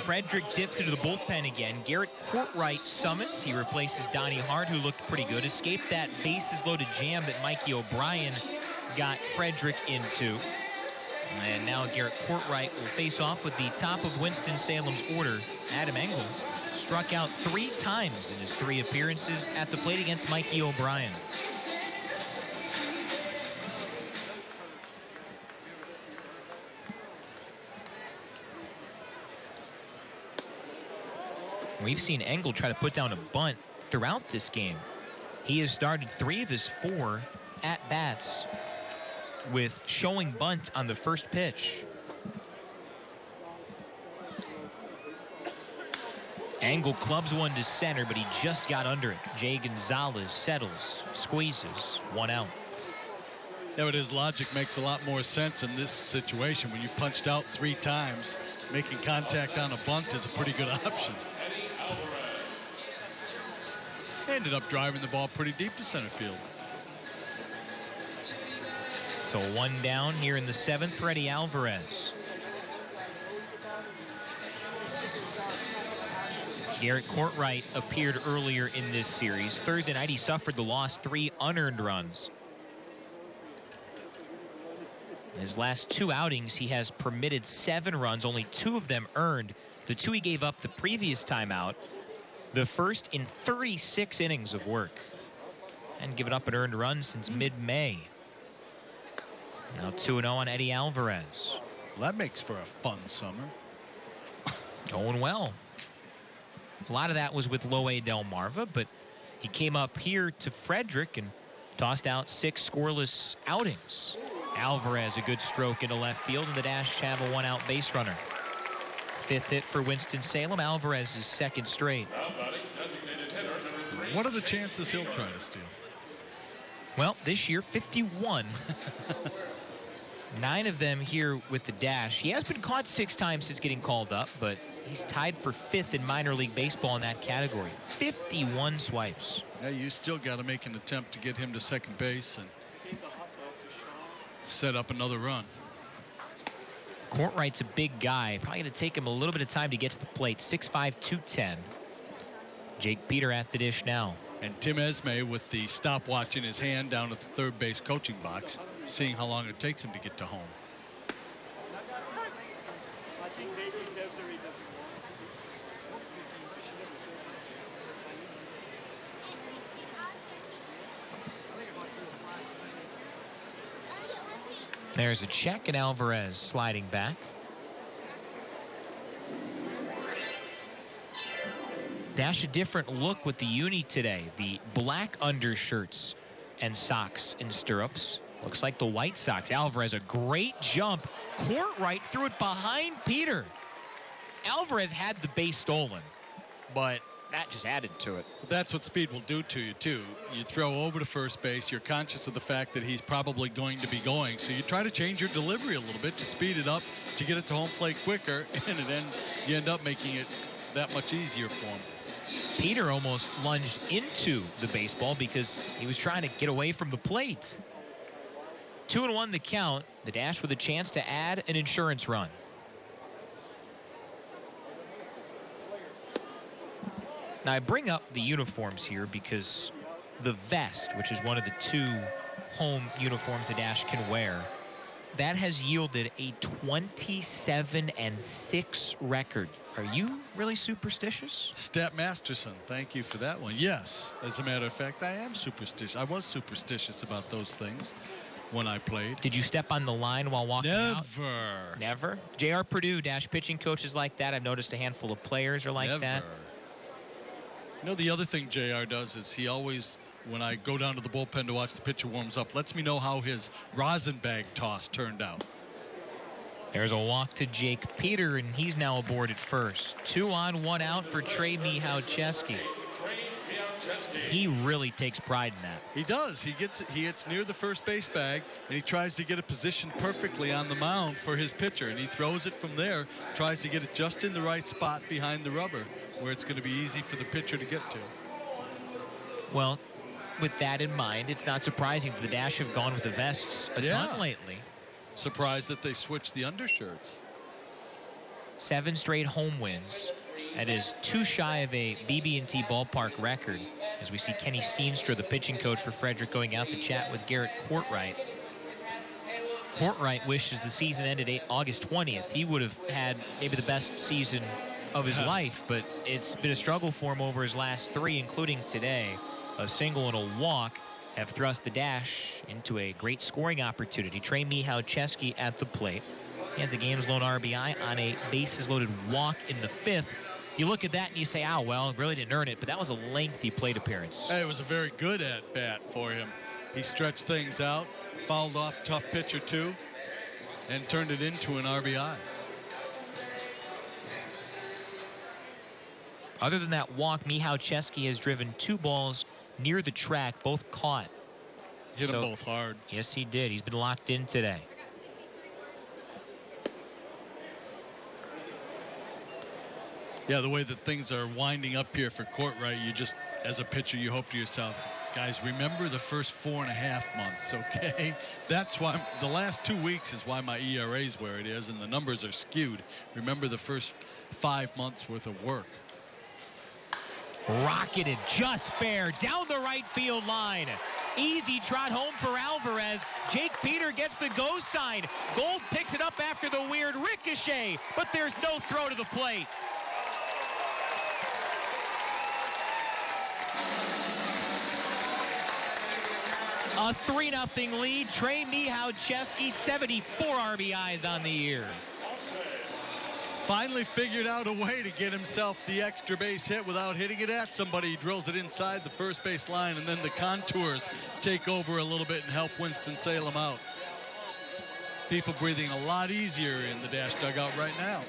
Frederick dips into the bullpen again. Garrett Courtwright summoned. He replaces Donnie Hart, who looked pretty good. Escaped that bases-loaded jam that Mikey O'Brien got Frederick into. And now Garrett Courtwright will face off with the top of Winston-Salem's order, Adam Engel. Struck out 3 times in his 3 appearances at the plate against Mikey O'Brien. We've seen Engel try to put down a bunt throughout this game. He has started 3 of his 4 at-bats with showing bunt on the first pitch. Engel clubs one to center, but he just got under it. Jay Gonzalez settles, squeezes, 1 out. Yeah, but his logic makes a lot more sense in this situation. When you punched out 3 times, making contact on a bunt is a pretty good option. Ended up driving the ball pretty deep to center field. So 1 down here in the 7th for Eddie Alvarez. Garrett Courtwright appeared earlier in this series. Thursday night, he suffered the loss, 3 unearned runs. In his last 2 outings, he has permitted 7 runs, only 2 of them earned. The 2 he gave up the previous time out, the first in 36 innings of work. And given up an earned run since mid-May. Now 2-0 on Eddie Alvarez. Well, that makes for a fun summer. Going well. A lot of that was with Loe Delmarva, but he came up here to Frederick and tossed out 6 scoreless outings. Alvarez, a good stroke into left field, and the Dash have a 1-out base runner. 5th hit for Winston-Salem. Alvarez's 2nd straight. What are the chances he'll try to steal? Well, this year, 51. 9 of them here with the Dash. He has been caught 6 times since getting called up, but he's tied for 5th in minor league baseball in that category. 51 swipes. Yeah, you still got to make an attempt to get him to second base and set up another run. Courtwright's a big guy. Probably going to take him a little bit of time to get to the plate. 6'5", 210. Jake Peter at the dish now. And Tim Esme with the stopwatch in his hand down at the third base coaching box, seeing how long it takes him to get to home. There's a check, and Alvarez sliding back. Dash a different look with the uni today. The black undershirts and socks and stirrups. Looks like the White Sox. Alvarez, a great jump. Courtwright threw it behind Peter. Alvarez had the base stolen, but that just added to it. That's what speed will do to you, too. You throw over to first base. You're conscious of the fact that he's probably going to be going. So you try to change your delivery a little bit to speed it up, to get it to home plate quicker, and then you end up making it that much easier for him. Peter almost lunged into the baseball because he was trying to get away from the plate. 2-1 the count. The Dash with a chance to add an insurance run. Now, I bring up the uniforms here because the vest, which is one of the 2 home uniforms the Dash can wear, that has yielded a 27-6 record. Are you really superstitious? Stat Masterson, thank you for that one. Yes, as a matter of fact, I am superstitious. I was superstitious about those things when I played. Did you step on the line while walking out? Never. Never? J.R. Purdue, Dash pitching coaches like that. I've noticed a handful of players are like that. You know, the other thing JR does is he always, when I go down to the bullpen to watch the pitcher warms up, lets me know how his rosin bag toss turned out. There's a walk to Jake Peter, and he's now aboard at first. 2 on, 1 out for Trey Mihawczewski. He really takes pride in that. He does. He hits near the first base bag, and he tries to get it positioned perfectly on the mound for his pitcher, and he throws it from there, tries to get it just in the right spot behind the rubber, where it's going to be easy for the pitcher to get to. Well, with that in mind, it's not surprising that the Dash have gone with the vests a ton lately. Surprised that they switched the undershirts. 7 straight home wins. That is 2 shy of a BB&T ballpark record. As we see Kenny Steenstra, the pitching coach for Frederick, going out to chat with Garrett Courtwright. Courtwright wishes the season ended August 20th. He would have had maybe the best season of his life, but it's been a struggle for him over his last 3, including today. A single and a walk have thrust the Dash into a great scoring opportunity. Trey Michalczewski at the plate. He has the game's lone RBI on a bases-loaded walk in the 5th. You look at that and you say, oh, well, really didn't earn it, but that was a lengthy plate appearance. Hey, it was a very good at-bat for him. He stretched things out, fouled off a tough pitch or two, and turned it into an RBI. Other than that walk, Michalczewski has driven 2 balls near the track, both caught. Hit them both hard. Yes, he did. He's been locked in today. Yeah, the way that things are winding up here for Courtwright, you just, as a pitcher, you hope to yourself, guys, remember the first 4.5 months, okay? That's why the last 2 weeks is why my ERA is where it is, and the numbers are skewed. Remember the first 5 months worth of work. Rocketed just fair down the right field line. Easy trot home for Alvarez. Jake Peter gets the go sign. Gold picks it up after the weird ricochet, but there's no throw to the plate. A 3-0 lead. Trey Michalczewski, 74 RBIs on the year. Finally figured out a way to get himself the extra base hit without hitting it at somebody. He drills it inside the first base line, and then the contours take over a little bit and help Winston-Salem out. People breathing a lot easier in the Dash dugout right now.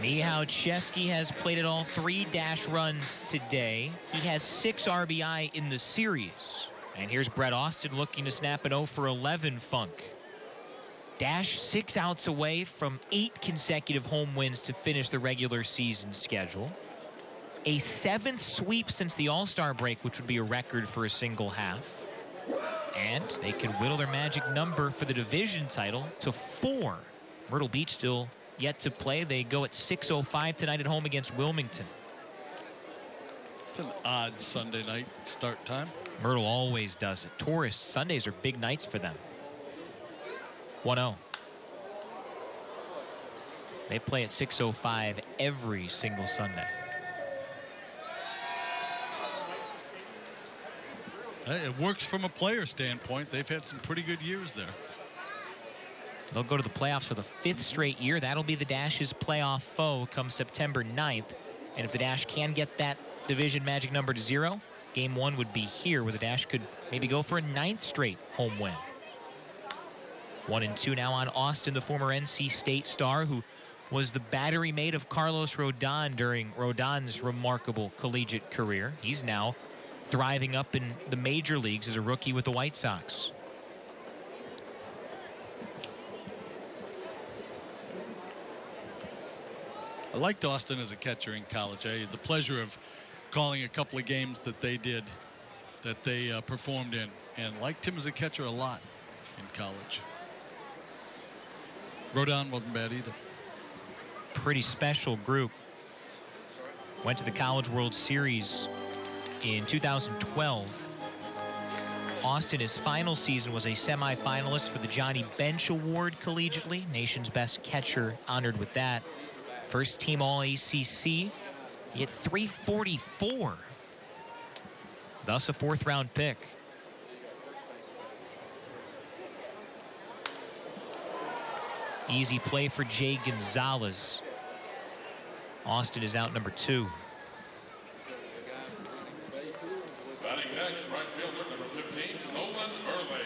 Michalczewski has plated all 3 Dash runs today. He has 6 RBI in the series. And here's Brett Austin looking to snap an 0 for 11 funk. Dash 6 outs away from 8 consecutive home wins to finish the regular season schedule. A 7th sweep since the All-Star break, which would be a record for a single half. And they could whittle their magic number for the division title to 4. Myrtle Beach still yet to play. They go at 6:05 tonight at home against Wilmington. It's an odd Sunday night start time. Myrtle always does it. Tourist Sundays are big nights for them. 1-0. They play at 6:05 every single Sunday. It works from a player standpoint. They've had some pretty good years there. They'll go to the playoffs for the 5th straight year. That'll be the Dash's playoff foe come September 9th. And if the Dash can get that division magic number to 0, Game 1 would be here, where the Dash could maybe go for a 9th straight home win. 1-2 now on Austin, the former NC State star, who was the battery mate of Carlos Rodon during Rodon's remarkable collegiate career. He's now thriving up in the major leagues as a rookie with the White Sox. I liked Austin as a catcher in college. I had the pleasure of calling a couple of games that they did, that they performed in, and liked him as a catcher a lot in college. Rodon wasn't bad either. Pretty special group. Went to the College World Series in 2012. Austin, his final season, was a semifinalist for the Johnny Bench Award collegiately. Nation's best catcher honored with that. First team All-ACC. He hit .344. Thus a 4th-round pick. Easy play for Jay Gonzalez. Austin is out number 2. Batting next, right fielder number 15, Nolan Early.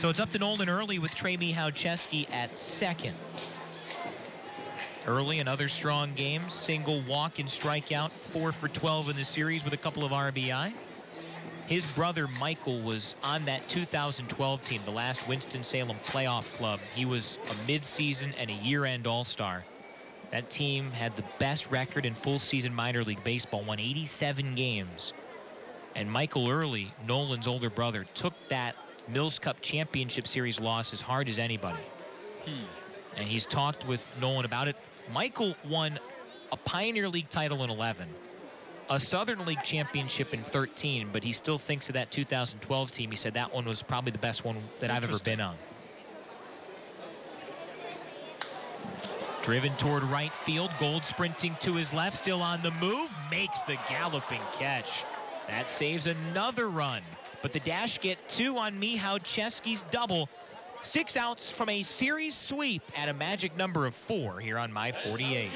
So it's up to Nolan Early with Trey Michalczewski at 2nd. Early, another strong game. Single, walk, and strikeout. 4 for 12 in the series with a couple of RBI. His brother Michael was on that 2012 team, the last Winston-Salem playoff club. He was a mid-season and a year-end All-Star. That team had the best record in full-season minor league baseball, won 87 games. And Michael Early, Nolan's older brother, took that Mills Cup Championship Series loss as hard as anybody. and he's talked with Nolan about it. Michael won a Pioneer League title in 11, a Southern League championship in 13, but he still thinks of that 2012 team. He said that one was probably the best one that I've ever been on. Driven toward right field. Gold sprinting to his left, still on the move, makes the galloping catch. That saves another run, but the Dash get 2 on Michał Czeski's double. 6 outs from a series sweep at a magic number of 4 here on My 48.